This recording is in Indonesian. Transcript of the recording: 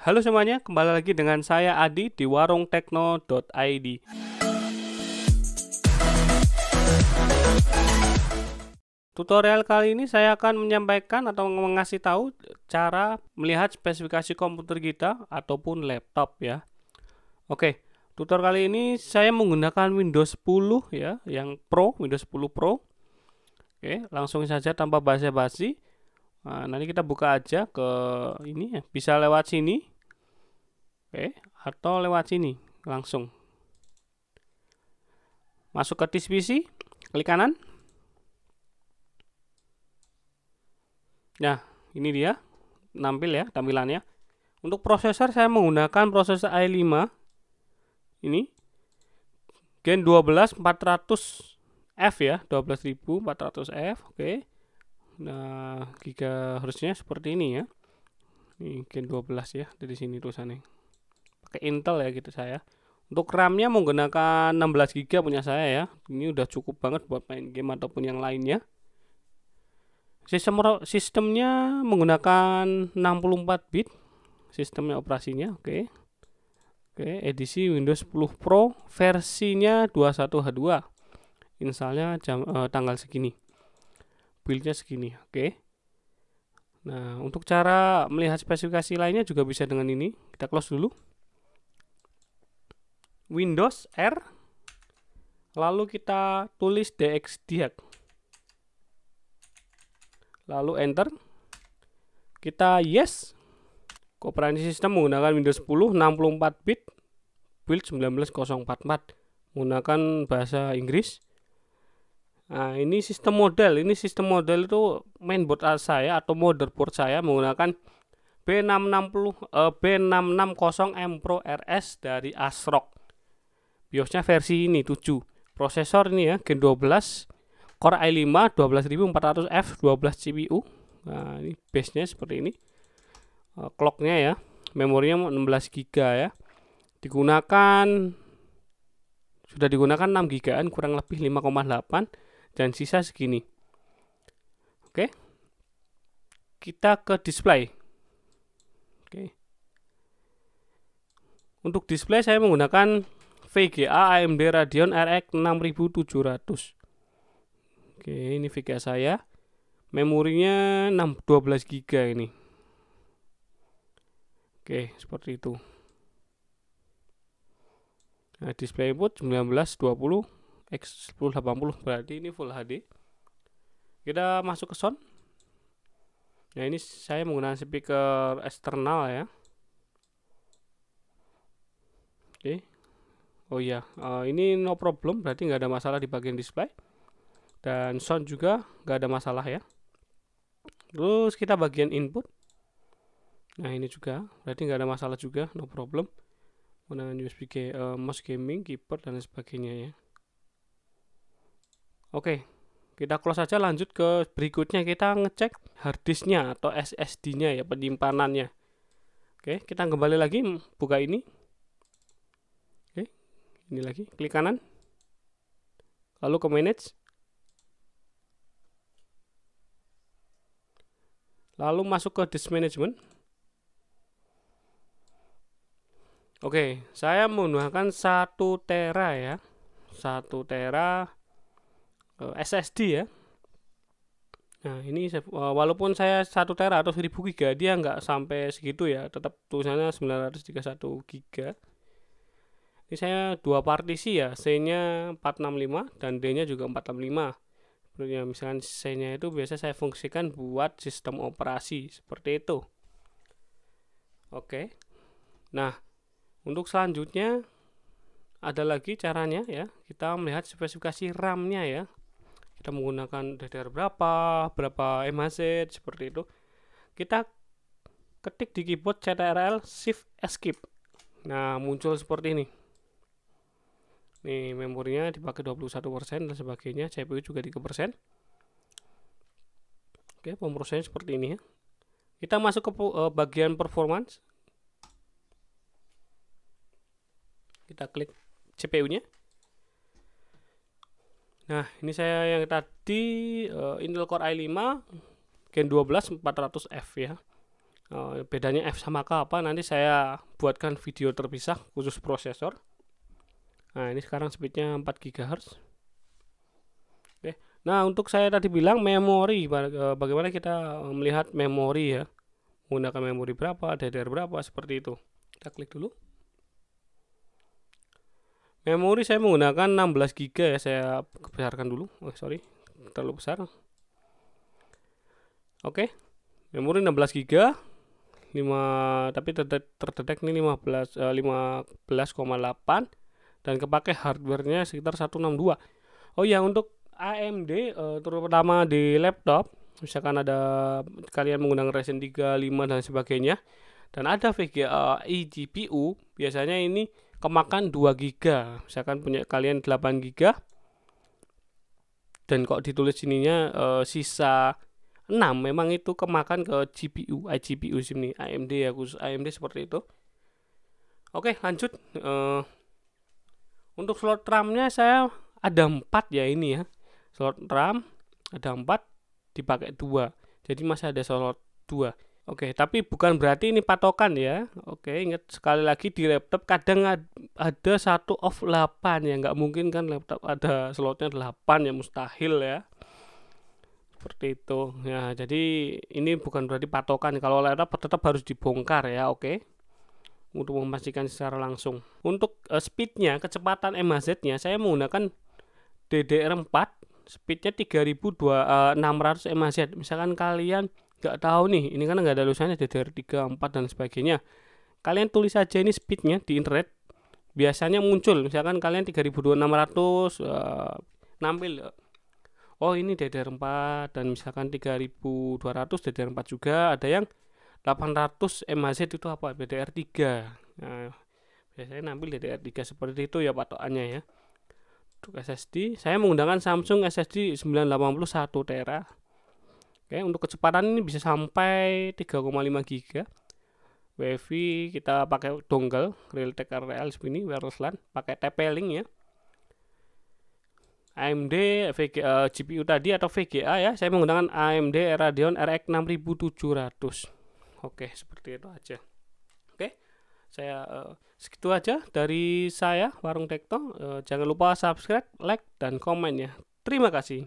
Halo semuanya, kembali lagi dengan saya Adi di warungtekno.id. Tutorial kali ini saya akan menyampaikan atau mengasih tahu cara melihat spesifikasi komputer kita ataupun laptop ya. Oke, tutorial kali ini saya menggunakan Windows 10 ya, yang Pro, Windows 10 Pro. Oke, langsung saja tanpa basa-basi. Nah, nanti kita buka aja ke ini ya, bisa lewat sini. Oke, atau lewat sini langsung. Masuk ke disk PC, klik kanan. Nah, ini dia nampil ya tampilannya. Untuk prosesor saya menggunakan prosesor i5 ini Gen 12 400F ya, 12400F. Oke. Nah, gigahertznya seperti ini ya. Ini Gen 12 ya, dari sini tulisannya. Pakai Intel ya gitu saya. Untuk RAM-nya menggunakan 16 GB punya saya ya. Ini udah cukup banget buat main game ataupun yang lainnya. Sistemnya menggunakan 64 bit sistemnya operasinya. Oke, edisi Windows 10 Pro versinya 21H2. Installnya tanggal segini. Build-nya segini. Oke. Nah, untuk cara melihat spesifikasi lainnya juga bisa dengan ini. Kita close dulu. Windows R, lalu kita tulis DXDiag, lalu enter, kita yes. Operating system menggunakan Windows 10 64 bit build 19044 menggunakan bahasa Inggris. Nah, ini sistem model itu mainboard saya atau motherboard saya menggunakan B660M Pro RS dari ASRock. BIOSnya versi ini 7. Prosesor ini ya, Gen 12, Core i5 12400F, 12 CPU. Nah, ini base-nya seperti ini. Clock-nya ya, memorinya 16 GB ya. Sudah digunakan 6 GB, kurang lebih 5,8 dan sisa segini. Oke. Kita ke display. Oke. Untuk display saya menggunakan VGA AMD Radeon RX 6700. Oke, ini VGA saya. Memorinya 12 GB ini. Oke, seperti itu. Nah, display input 1920 x 1080, berarti ini Full HD. Kita masuk ke sound. Nah, ini saya menggunakan speaker eksternal ya. Oke. Oh iya, ini no problem, berarti nggak ada masalah di bagian display. Dan sound juga nggak ada masalah ya. Terus kita bagian input. Nah, ini juga, berarti nggak ada masalah juga, no problem. Menggunakan USB mouse gaming, keyboard, dan sebagainya ya. Oke, kita close saja, lanjut ke berikutnya. Kita ngecek harddisknya atau SSD-nya ya, penyimpanannya. Oke, kita kembali lagi, buka ini. Ini lagi, klik kanan, lalu ke manage, lalu masuk ke disk management. Oke, saya menggunakan 1 tera ya, 1 tera SSD ya. Nah, ini walaupun saya 1 tera atau 1000 GB, dia nggak sampai segitu ya, tetap tulisannya 931 GB. Ini saya dua partisi ya, C-nya 465 dan D-nya juga 465. Seperti misalkan C-nya itu biasa saya fungsikan buat sistem operasi seperti itu. Oke. Nah, untuk selanjutnya ada lagi caranya ya. Kita melihat spesifikasi RAM-nya ya. Kita menggunakan DDR berapa MHz seperti itu. Kita ketik di keyboard Ctrl Shift Escape. Nah, muncul seperti ini. Nih, memorinya dipakai 21% dan sebagainya, CPU juga 3%. Oke, pemrosesannya seperti ini ya. Kita masuk ke bagian performance. Kita klik CPU-nya. Nah, ini saya yang tadi Intel Core i5 Gen 12 400F ya. Bedanya F sama K apa, nanti saya buatkan video terpisah khusus prosesor. Nah, ini sekarang speednya 4 GHz. Oke. Nah, untuk saya tadi bilang memori, bagaimana kita melihat memori ya, menggunakan memori berapa, DDR berapa, seperti itu. Kita klik dulu. Memori saya menggunakan 16 GB ya, saya besarkan dulu. Sorry, terlalu besar. Oke. Memori 16 GB. Tapi terdetek ini 15,8 dan kepake hardwarenya sekitar 162. Oh ya, untuk AMD terutama di laptop, misalkan ada kalian menggunakan Ryzen 3, 5 dan sebagainya, dan ada VGA eGPU, biasanya ini kemakan 2 GB. Misalkan punya kalian 8 GB dan kok ditulis sininya sisa 6, memang itu kemakan ke GPU, iGPU sini, AMD ya, khusus AMD seperti itu. Oke, lanjut. Untuk slot RAM-nya saya ada 4 ya ini ya. Slot RAM ada 4, dipakai 2. Jadi masih ada slot 2. Oke, tapi bukan berarti ini patokan ya. Oke, ingat sekali lagi di laptop kadang ada 1 of 8 ya, nggak mungkin kan laptop ada slotnya 8 ya, mustahil ya. Seperti itu ya, jadi ini bukan berarti patokan, kalau laptop tetap harus dibongkar ya. Oke, untuk memastikan secara langsung. Untuk speednya, kecepatan MHz-nya saya menggunakan DDR4, speednya 3600 MHz. Misalkan kalian nggak tahu nih, ini kan nggak ada tulisannya DDR3, 4 dan sebagainya, kalian tulis saja ini speednya di internet, biasanya muncul. Misalkan kalian 3600 nampil, oh ini DDR4, dan misalkan 3200 DDR4 juga, ada yang 800 MHz itu apa, DDR3. Nah, biasanya nampil DDR3 seperti itu ya patokannya ya. Untuk SSD saya menggunakan Samsung SSD 980 TB. Oke, untuk kecepatan ini bisa sampai 3,5 GB. WiFi kita pakai dongle Realtek RTL ini wireless LAN, pakai TP-Link ya. AMD GPU tadi atau VGA ya, saya menggunakan AMD Radeon RX 6700. Oke, seperti itu aja. Oke, saya segitu aja dari saya, Warung Tekno. Jangan lupa subscribe, like, dan komen ya. Terima kasih.